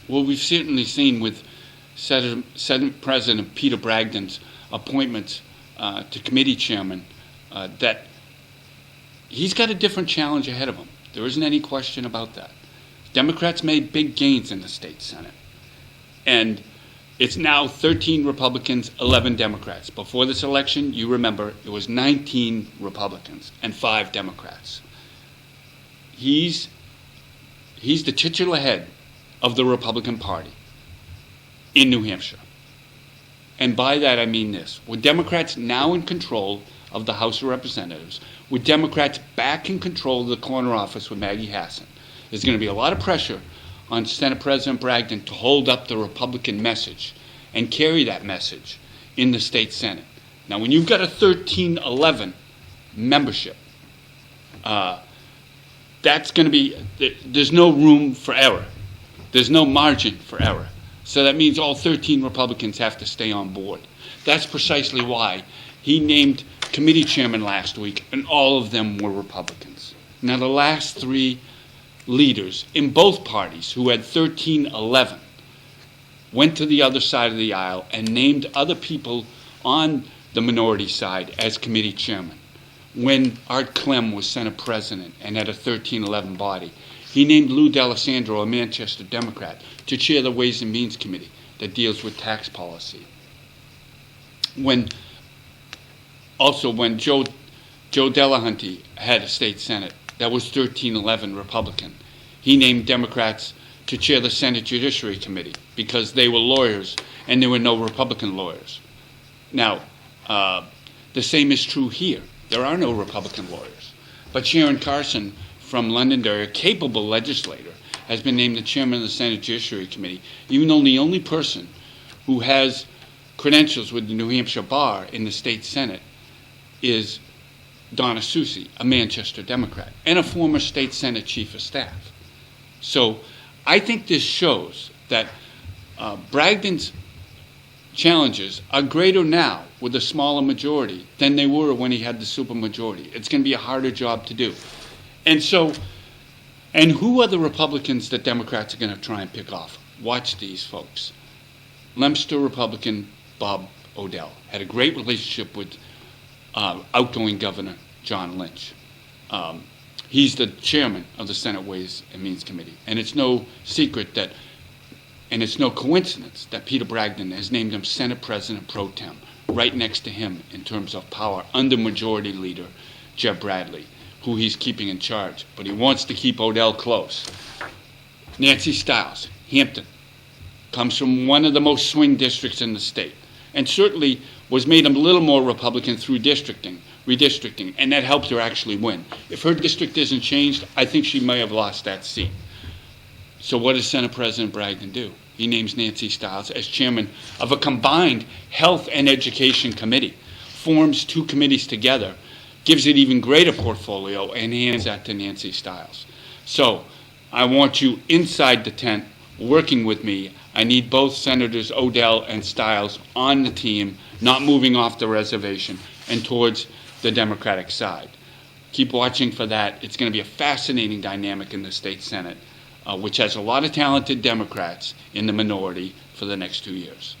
Well, we've certainly seen with Senate President Peter Bragdon's appointments to committee chairman that he's got a different challenge ahead of him. There isn't any question about that. Democrats made big gains in the state Senate. And it's now 13 Republicans, 11 Democrats. Before this election, you remember, it was 19 Republicans and 5 Democrats. He's the titular head of the Republican Party in New Hampshire. And by that I mean this. With Democrats now in control of the House of Representatives, with Democrats back in control of the corner office with Maggie Hassan, there's going to be a lot of pressure on Senate President Bragdon to hold up the Republican message and carry that message in the state Senate. Now, when you've got a 13-11 membership, that's going to be, there's no room for error. There's no margin for error. So that means all 13 Republicans have to stay on board. That's precisely why he named committee chairman last week, and all of them were Republicans. Now, the last 3 leaders in both parties who had 13-11 went to the other side of the aisle and named other people on the minority side as committee chairman. When Art Clem was Senate president and had a 13-11 body, he named Lou D'Alessandro, a Manchester Democrat, to chair the Ways and Means Committee that deals with tax policy. When Joe Delahunty had a state Senate that was 13-11 Republican, he named Democrats to chair the Senate Judiciary Committee because they were lawyers and there were no Republican lawyers. Now, the same is true here. There are no Republican lawyers. But Sharon Carson from Londonderry, a capable legislator, has been named the chairman of the Senate Judiciary Committee, even though the only person who has credentials with the New Hampshire Bar in the state Senate is Donna Soucy, a Manchester Democrat, and a former state Senate chief of staff. So I think this shows that Bragdon's challenges are greater now with a smaller majority than they were when he had the supermajority. It's going to be a harder job to do. And who are the Republicans that Democrats are going to try and pick off? Watch these folks. Leominster Republican Bob Odell had a great relationship with outgoing Governor John Lynch. He's the chairman of the Senate Ways and Means Committee. And it's no secret that, and it's no coincidence that Peter Bragdon has named him Senate President Pro Tem, right next to him in terms of power, under Majority Leader Jeb Bradley, who he's keeping in charge. But he wants to keep Odell close. Nancy Stiles, Hampton, comes from one of the most swing districts in the state, and certainly was made a little more Republican through redistricting, and that helped her actually win. If her district isn't changed, I think she may have lost that seat. So what does Senate President Bragdon do? He names Nancy Stiles as chairman of a combined health and education committee, forms 2 committees together, gives it even greater portfolio, and hands that to Nancy Stiles. So I want you inside the tent working with me. I need both Senators Odell and Stiles on the team, not moving off the reservation and towards the Democratic side. Keep watching for that. It's going to be a fascinating dynamic in the state Senate, which has a lot of talented Democrats in the minority for the next 2 years.